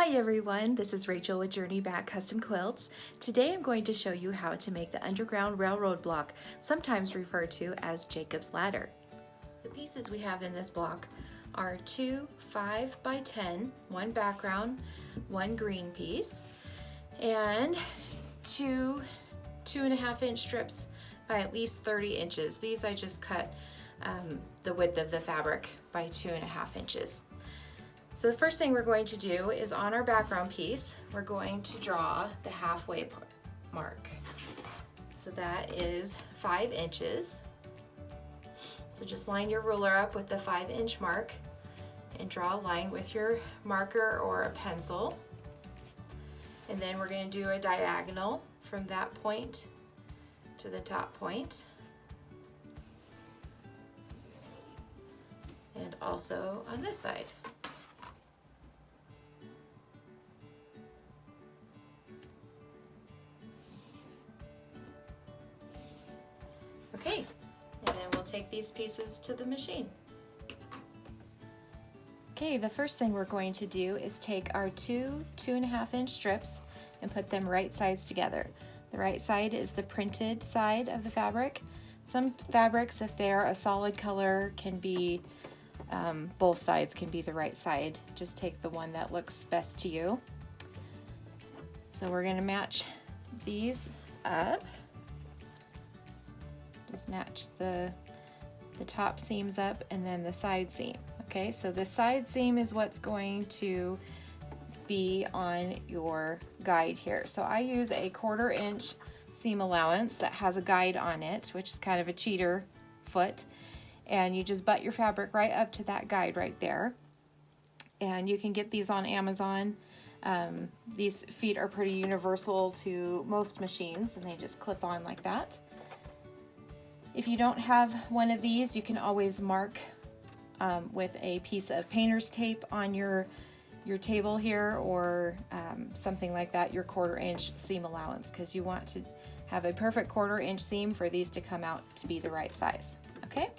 Hi everyone, this is Rachel with Journey Back Custom Quilts. Today I'm going to show you how to make the Underground Railroad block, sometimes referred to as Jacob's Ladder. The pieces we have in this block are two 5x10, one background, one green piece, and two 2.5-inch strips by at least 30 inches. These I just cut the width of the fabric by 2.5 inches. So the first thing we're going to do is on our background piece, we're going to draw the halfway mark. So that is 5 inches. So just line your ruler up with the 5-inch mark and draw a line with your marker or a pencil. And then we're going to do a diagonal from that point to the top point. And also on this side. Okay, and then we'll take these pieces to the machine. Okay, the first thing we're going to do is take our two 2.5-inch strips and put them right sides together. The right side is the printed side of the fabric. Some fabrics, if they're a solid color, can be, both sides can be the right side. Just take the one that looks best to you. So we're gonna match these up. Just match the top seams up and then the side seam. Okay, so the side seam is what's going to be on your guide here. So I use a 1/4 inch seam allowance that has a guide on it, which is kind of a cheater foot. And you just butt your fabric right up to that guide right there. And you can get these on Amazon. These feet are pretty universal to most machines and they just clip on like that. If you don't have one of these, you can always mark with a piece of painter's tape on your table here, or something like that, your 1/4 inch seam allowance, because you want to have a perfect 1/4 inch seam for these to come out to be the right size. Okay,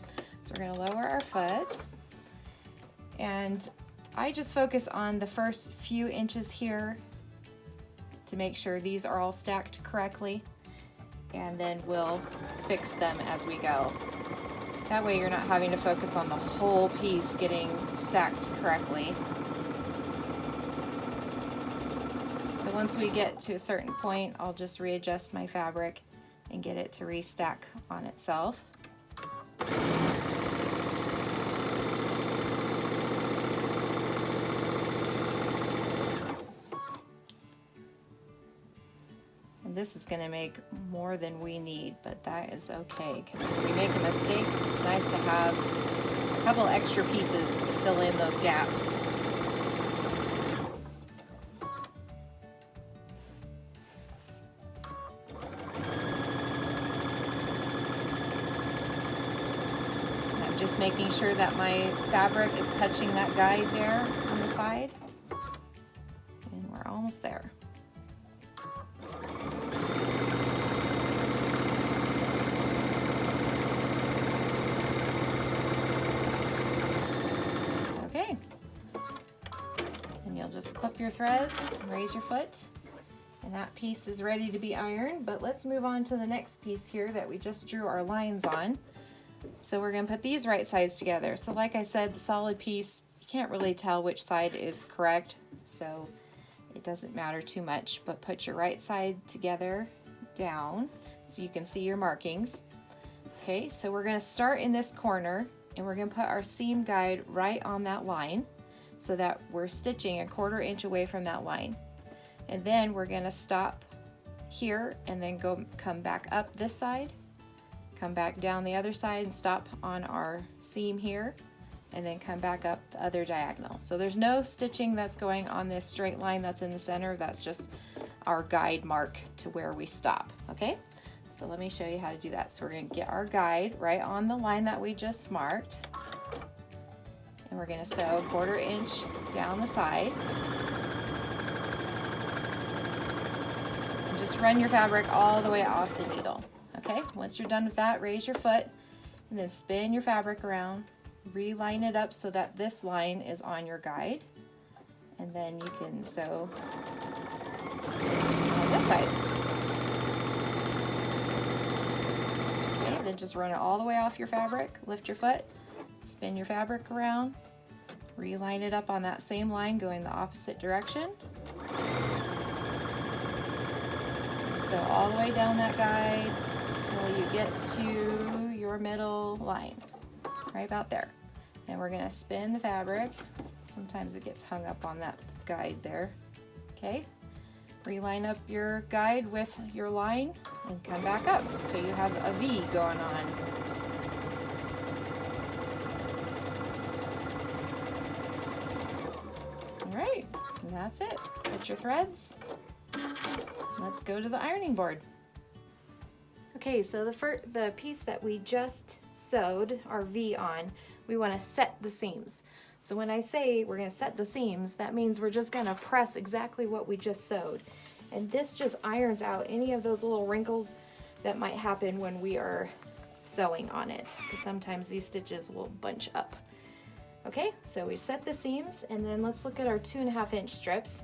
so we're going to lower our foot, and I just focus on the first few inches here to make sure these are all stacked correctly, and then we'll fix them as we go. That way you're not having to focus on the whole piece getting stacked correctly. So once we get to a certain point, I'll just readjust my fabric and get it to restack on itself. This is going to make more than we need, but that is okay, because if we make a mistake, it's nice to have a couple extra pieces to fill in those gaps. And I'm just making sure that my fabric is touching that guide there on the side, and we're almost there. Just clip your threads, raise your foot, and that piece is ready to be ironed. But let's move on to the next piece here that we just drew our lines on. So we're going to put these right sides together. So like I said, the solid piece, you can't really tell which side is correct, so it doesn't matter too much, but put your right side together down so you can see your markings. Okay, so we're going to start in this corner, and we're going to put our seam guide right on that line, so that we're stitching a 1/4 inch away from that line. And then we're gonna stop here and then come back up this side, come back down the other side and stop on our seam here, and then come back up the other diagonal. So there's no stitching that's going on this straight line that's in the center. That's just our guide mark to where we stop, okay? So let me show you how to do that. So we're gonna get our guide right on the line that we just marked. And we're going to sew 1/4 inch down the side. And just run your fabric all the way off the needle. Okay, once you're done with that, raise your foot and then spin your fabric around, reline it up so that this line is on your guide. and then you can sew on this side. Okay, then just run it all the way off your fabric, lift your foot, spin your fabric around, reline it up on that same line going the opposite direction. So all the way down that guide until you get to your middle line, right about there. And we're gonna spin the fabric. Sometimes it gets hung up on that guide there. Okay, reline up your guide with your line and come back up. So you have a V going on. All right, and that's it. Get your threads. Let's go to the ironing board. Okay, so the piece that we just sewed our V on, we want to set the seams. So when I say we're going to set the seams, that means we're just going to press exactly what we just sewed. And this just irons out any of those little wrinkles that might happen when we are sewing on it, because sometimes these stitches will bunch up. Okay, so we set the seams, and then let's look at our 2.5 inch strips.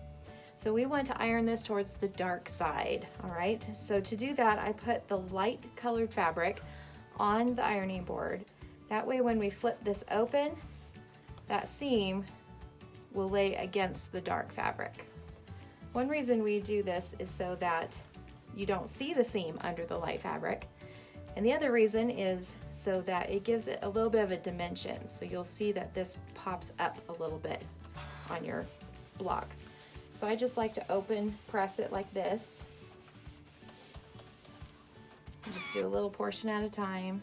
So we want to iron this towards the dark side, all right? So to do that, I put the light colored fabric on the ironing board. That way when we flip this open, that seam will lay against the dark fabric. One reason we do this is so that you don't see the seam under the light fabric. And the other reason is so that it gives it a little bit of a dimension. So you'll see that this pops up a little bit on your block. So I just like to open press it like this. Just do a little portion at a time.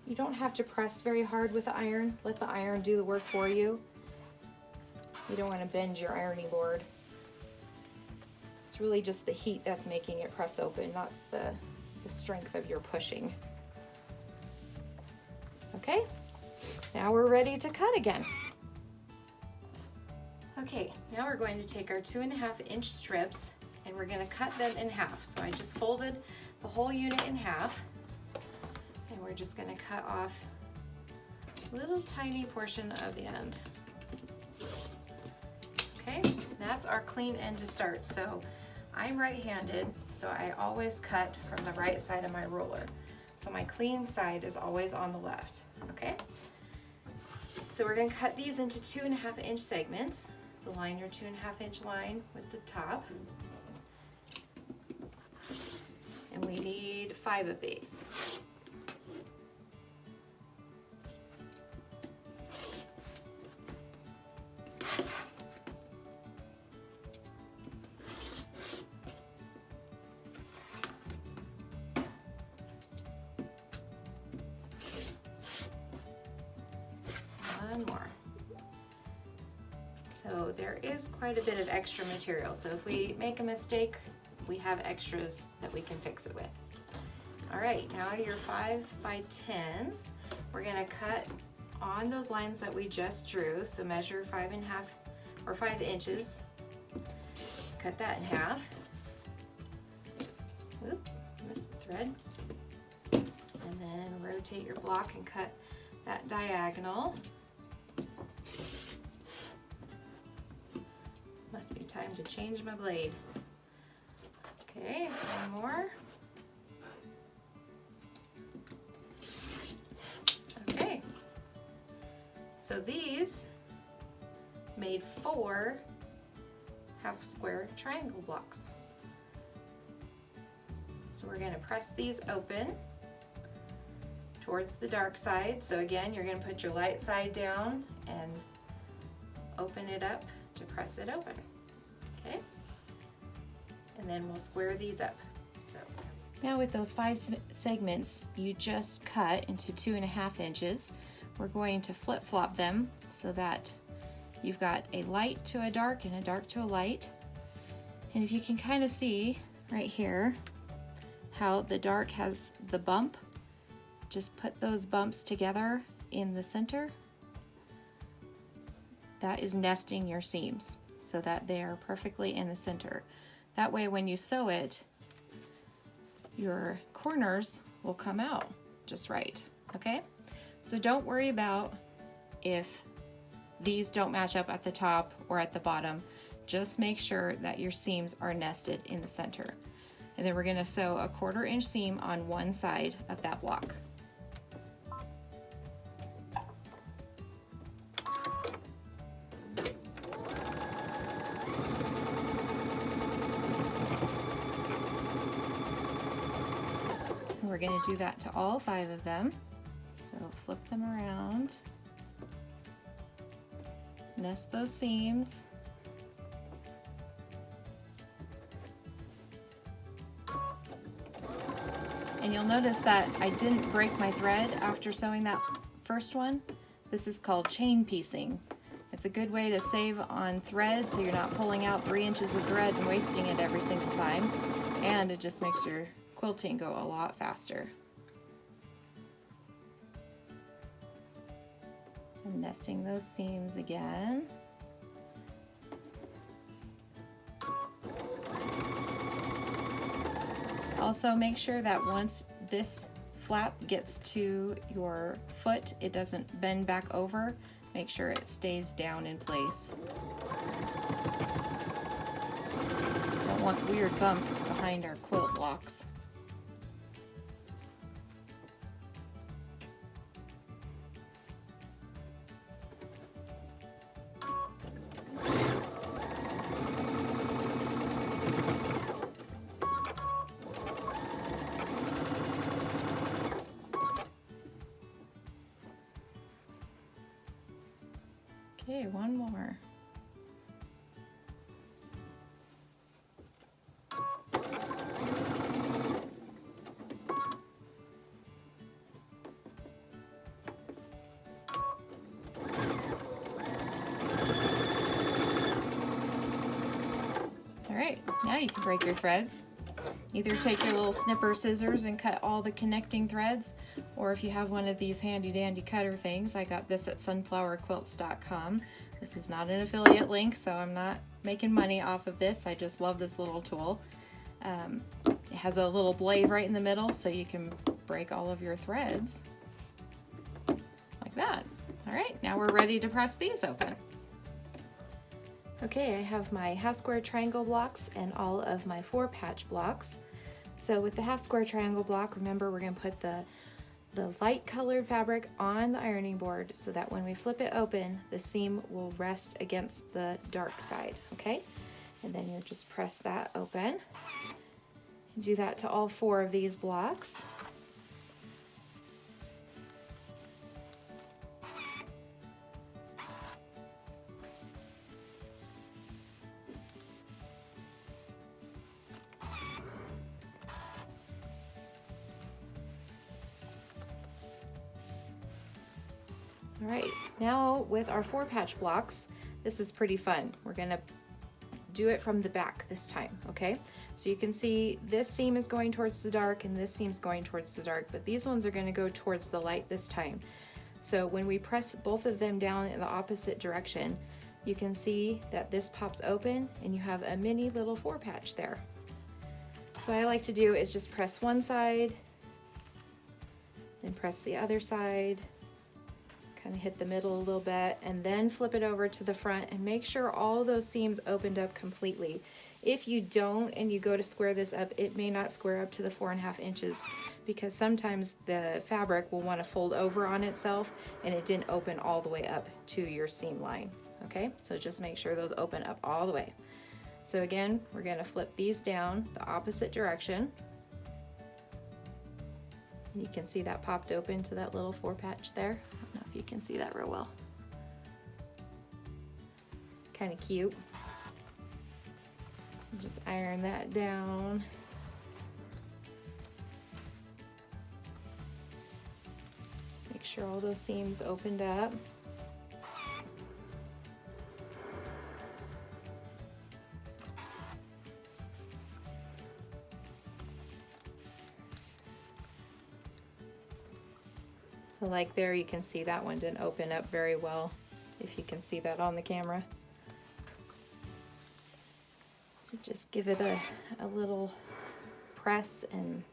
You don't have to press very hard with the iron. Let the iron do the work for you. You don't want to bend your ironing board. It's really just the heat that's making it press open, not the strength of your pushing. Okay, now we're ready to cut again. Okay, now we're going to take our 2.5 inch strips and we're going to cut them in half. So I just folded the whole unit in half, and we're just going to cut off a little tiny portion of the end. Okay, that's our clean end to start. So I'm right-handed, so I always cut from the right side of my ruler. So my clean side is always on the left, okay? So we're gonna cut these into 2.5 inch segments. So line your 2.5 inch line with the top. And we need 5 of these. One more. So there is quite a bit of extra material. So if we make a mistake, we have extras that we can fix it with. All right, now your 5x10s, we're gonna cut on those lines that we just drew. So measure 5.5 or 5 inches. Cut that in half. Oop, missed the thread. And then rotate your block and cut that diagonal. Must be time to change my blade. Okay, one more. Okay, so these made 4 half square triangle blocks. So we're going to press these open towards the dark side. So again, you're going to put your light side down and open it up to press it open. Okay, and then we'll square these up. So now with those 5 segments you just cut into 2.5 inches, we're going to flip-flop them so that you've got a light to a dark and a dark to a light. And if you can kind of see right here how the dark has the bump, just put those bumps together in the center. That is nesting your seams so that they are perfectly in the center. That way when you sew it, your corners will come out just right, okay? So don't worry about if these don't match up at the top or at the bottom. Just make sure that your seams are nested in the center. And then we're gonna sew a 1/4 inch seam on one side of that block. And we're gonna do that to all 5 of them. So flip them around, nest those seams. And you'll notice that I didn't break my thread after sewing that first one. This is called chain piecing. It's a good way to save on thread so you're not pulling out 3 inches of thread and wasting it every single time. And it just makes your quilting go a lot faster. So I'm nesting those seams again. Also make sure that once this flap gets to your foot, it doesn't bend back over. Make sure it stays down in place. Don't want weird bumps behind our quilt blocks. Okay, one more. All right, now you can break your threads. Either take your little snipper scissors and cut all the connecting threads, or if you have one of these handy dandy cutter things, I got this at sunflowerquilts.com. This is not an affiliate link, so I'm not making money off of this. I just love this little tool. It has a little blade right in the middle, so you can break all of your threads like that. All right, now we're ready to press these open. Okay, I have my half square triangle blocks and all of my 4-patch blocks. So with the half square triangle block, remember we're going to put the light colored fabric on the ironing board so that when we flip it open, the seam will rest against the dark side, okay? And then you just press that open. Do that to all 4 of these blocks. All right, now with our 4-patch blocks, this is pretty fun. We're gonna do it from the back this time, okay? So you can see this seam is going towards the dark and this seam's going towards the dark, but these ones are gonna go towards the light this time. So when we press both of them down in the opposite direction, you can see that this pops open and you have a mini little 4-patch there. So what I like to do is just press one side, then press the other side, kind of hit the middle a little bit, and then flip it over to the front and make sure all those seams opened up completely. If you don't and you go to square this up, it may not square up to the 4.5 inches because sometimes the fabric will want to fold over on itself and it didn't open all the way up to your seam line. Okay, so just make sure those open up all the way. So again, we're going to flip these down the opposite direction. You can see that popped open to that little 4-patch there. I don't know if you can see that real well. Kind of cute. Just iron that down. Make sure all those seams opened up. So like there, you can see that one didn't open up very well, if you can see that on the camera. So just give it a little press and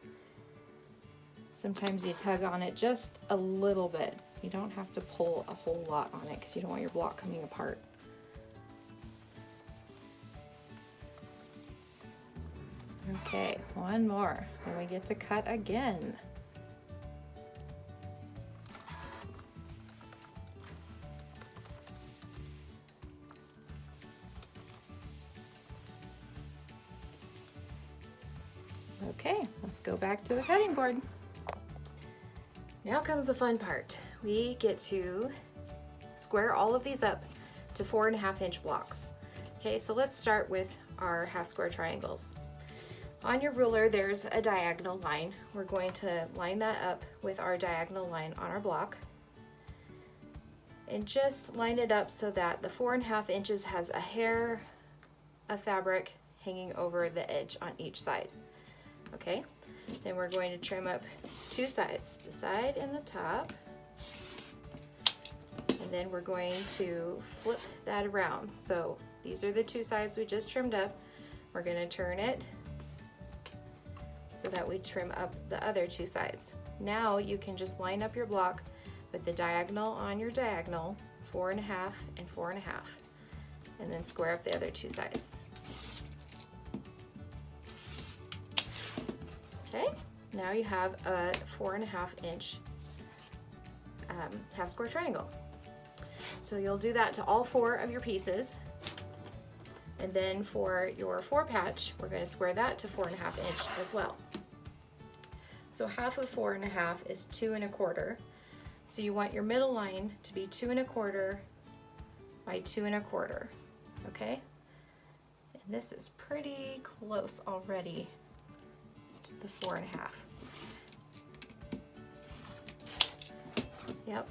Sometimes you tug on it just a little bit. You don't have to pull a whole lot on it because you don't want your block coming apart. Okay, one more, and we get to cut again. Okay, let's go back to the cutting board. Now comes the fun part. We get to square all of these up to 4.5 inch blocks. Okay, so let's start with our half square triangles. On your ruler, there's a diagonal line. We're going to line that up with our diagonal line on our block. And just line it up so that the 4.5 inches has a hair of fabric hanging over the edge on each side. Okay, then we're going to trim up two sides, the side and the top. And then we're going to flip that around. So these are the two sides we just trimmed up. We're going to turn it so that we trim up the other two sides. Now you can just line up your block with the diagonal on your diagonal, 4.5 and 4.5, and then square up the other two sides. Okay, now you have a 4.5 inch half square triangle. So you'll do that to all 4 of your pieces. And then for your 4 patch, we're going to square that to 4.5 inch as well. So half of 4.5 is 2 1/4. So you want your middle line to be 2 1/4 by 2 1/4. Okay? And this is pretty close already to the 4.5. Yep.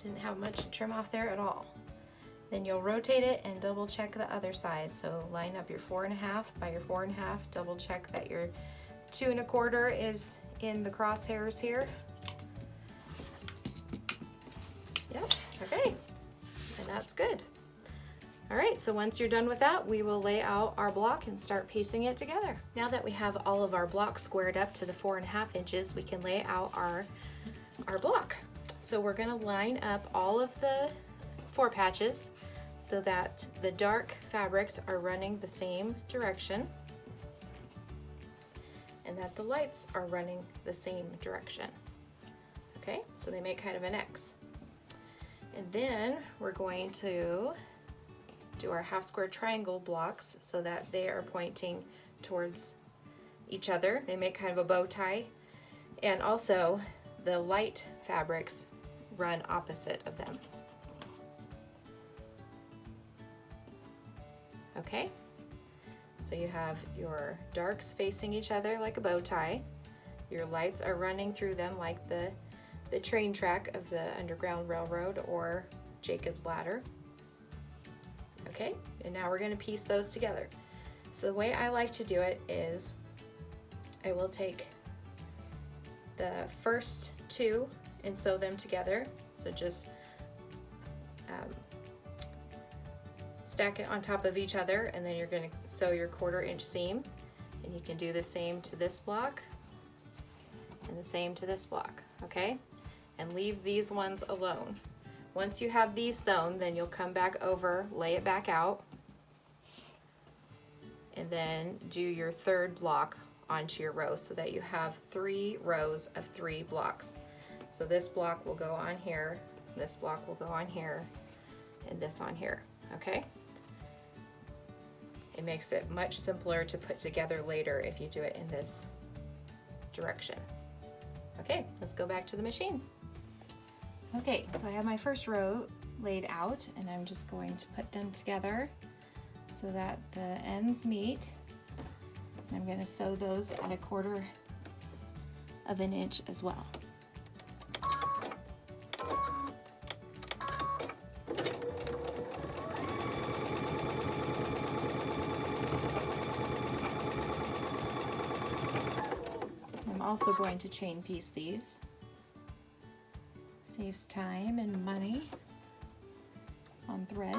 Didn't have much to trim off there at all. Then you'll rotate it and double check the other side. So line up your 4.5 by your 4.5, double check that your 2 1/4 is in the crosshairs here. Yep, okay, and that's good. All right, so once you're done with that, we will lay out our block and start piecing it together. Now that we have all of our blocks squared up to the 4.5 inches, we can lay out our block. So we're gonna line up all of the 4 patches so that the dark fabrics are running the same direction and that the lights are running the same direction. Okay, so they make kind of an X. And then we're going to do our half square triangle blocks so that they are pointing towards each other. They make kind of a bow tie. And also the light fabrics run opposite of them. Okay, so you have your darks facing each other like a bow tie. Your lights are running through them like the train track of the Underground Railroad or Jacob's Ladder. Okay, and now we're going to piece those together. So the way I like to do it is I will take the first 2 and sew them together. So just stack it on top of each other, and then you're going to sew your 1/4 inch seam, and you can do the same to this block and the same to this block. Okay, and leave these ones alone. Once you have these sewn, then you'll come back over, lay it back out, and then do your 3rd block onto your row so that you have 3 rows of 3 blocks. So this block will go on here, this block will go on here, and this on here. Okay? It makes it much simpler to put together later if you do it in this direction. Okay, let's go back to the machine. Okay, so I have my first row laid out, and I'm just going to put them together so that the ends meet. And I'm going to sew those at 1/4 of an inch as well. I'm also going to chain piece these. Saves time and money on thread.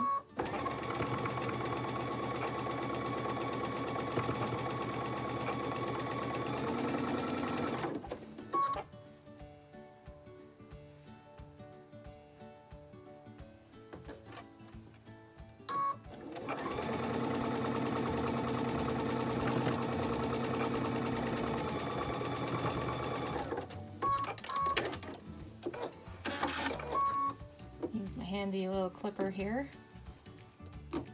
handy little clipper here. And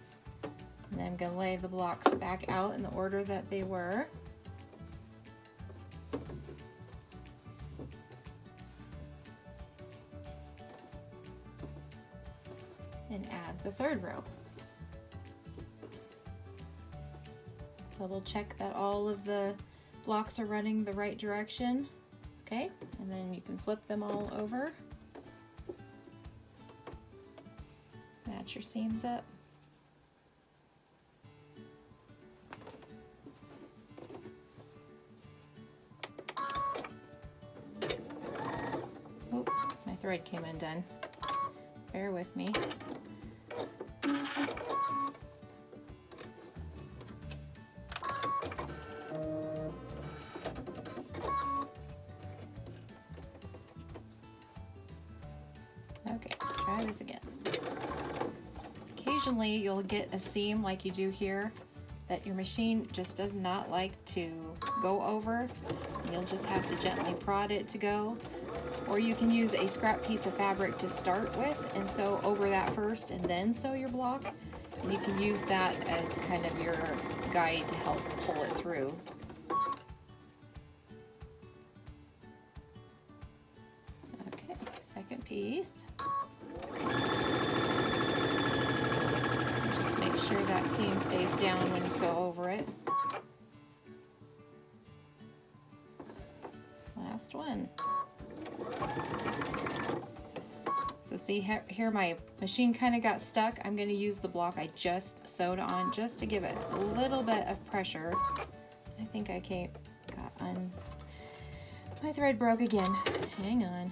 then I'm going to lay the blocks back out in the order that they were. And add the third row. Double check that all of the blocks are running the right direction. Okay, and then you can flip them all over. Match your seams up. Oh, my thread came undone. Bear with me. Okay, try this again. Occasionally you'll get a seam like you do here that your machine just does not like to go over. You'll just have to gently prod it to go. Or you can use a scrap piece of fabric to start with and sew over that first and then sew your block. And you can use that as kind of your guide to help pull it through. Okay, second piece. Just make sure that seam stays down when you sew over it. Last one. So see here my machine kind of got stuck. I'm going to use the block I just sewed on just to give it a little bit of pressure. I think I my thread broke again. Hang on.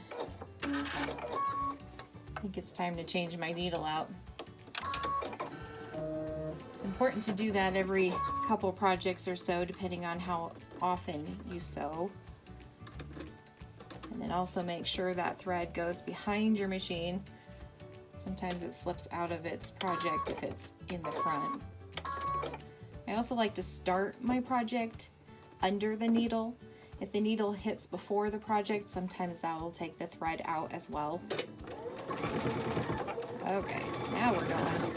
I think it's time to change my needle out. It's important to do that every couple projects or so, depending on how often you sew. And then also make sure that thread goes behind your machine. Sometimes it slips out of its project if it's in the front. I also like to start my project under the needle. If the needle hits before the project, sometimes that will take the thread out as well. Okay, now we're going.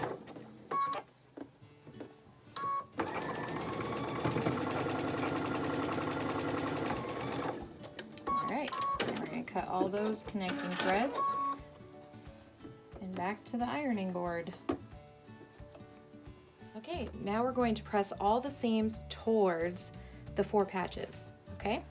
Cut all those connecting threads and back to the ironing board. Okay, now we're going to press all the seams towards the 4 patches. Okay,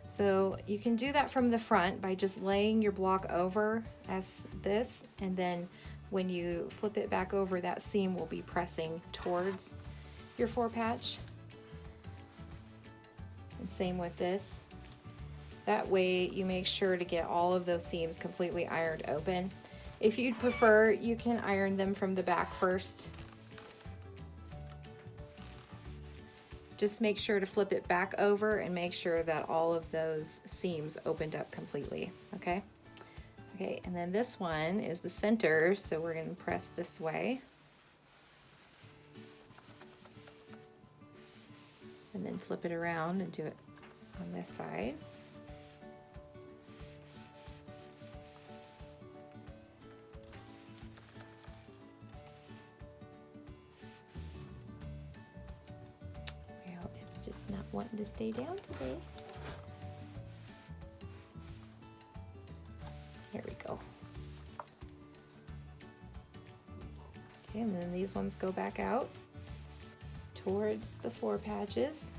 so you can do that from the front by just laying your block over as this, and then when you flip it back over, that seam will be pressing towards your 4 patch. And same with this. That way you make sure to get all of those seams completely ironed open. If you'd prefer, you can iron them from the back first. Just make sure to flip it back over and make sure that all of those seams opened up completely, okay? Okay, and then this one is the center, so we're gonna press this way. And then flip it around and do it on this side. Just not wanting to stay down today. There we go. Okay, and then these ones go back out towards the 4 patches.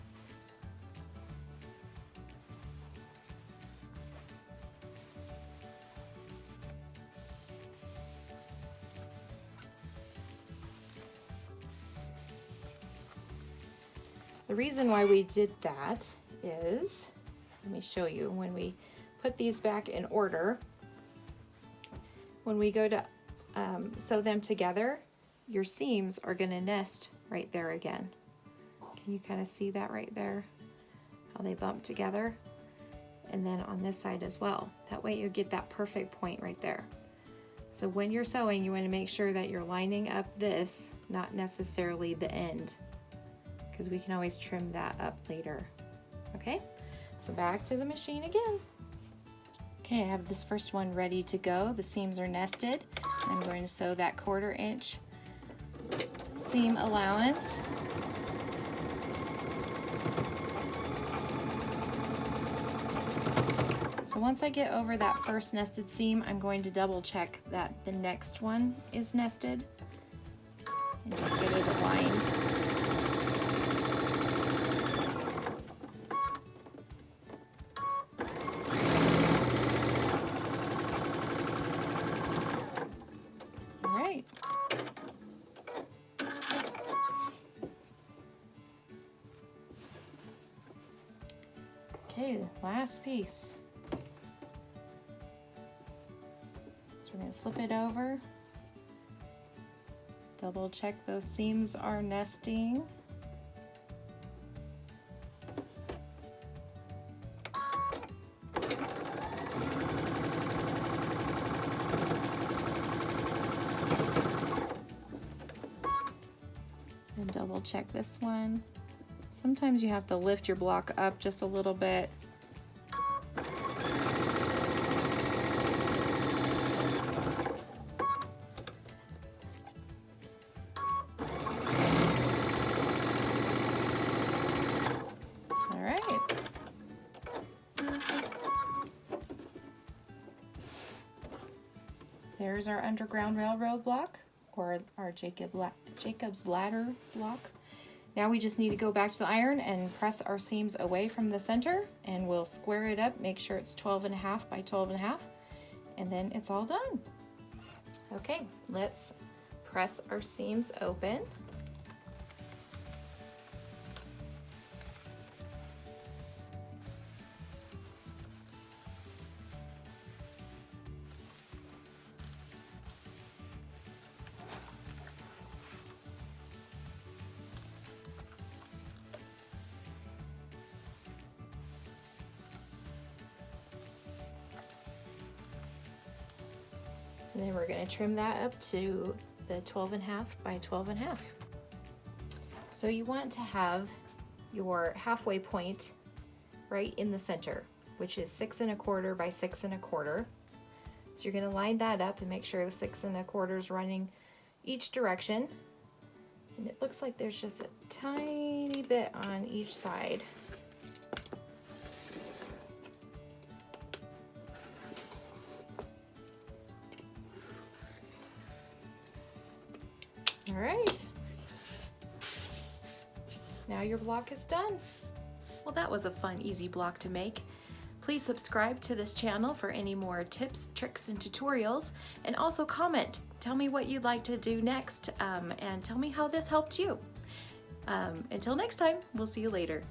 The reason why we did that is, let me show you, when we put these back in order, when we go to sew them together, your seams are going to nest right there again. Can you kind of see that right there? How they bump together? And then on this side as well. That way you get that perfect point right there. So when you're sewing, you want to make sure that you're lining up this, not necessarily the end, because we can always trim that up later. Okay, so back to the machine again. Okay, I have this first one ready to go. The seams are nested. I'm going to sew that 1/4 inch seam allowance. So once I get over that first nested seam, I'm going to double check that the next one is nested and just get it aligned. All right. Okay, last piece. So we're going to flip it over, double check those seams are nesting. And double check this one. Sometimes you have to lift your block up just a little bit. There's our Underground Railroad block, or our Jacob's Ladder block. Now we just need to go back to the iron and press our seams away from the center, and we'll square it up, make sure it's 12.5 by 12.5, and then it's all done. Okay, let's press our seams open. And then we're going to trim that up to the 12.5 by 12.5. So you want to have your halfway point right in the center, which is 6 1/4 by 6 1/4. So you're going to line that up and make sure the 6 1/4 is running each direction. And it looks like there's just a tiny bit on each side. All right, now your block is done. Well, that was a fun, easy block to make. Please subscribe to this channel for any more tips, tricks, and tutorials, and also comment. Tell me what you'd like to do next, and tell me how this helped you. Until next time, we'll see you later.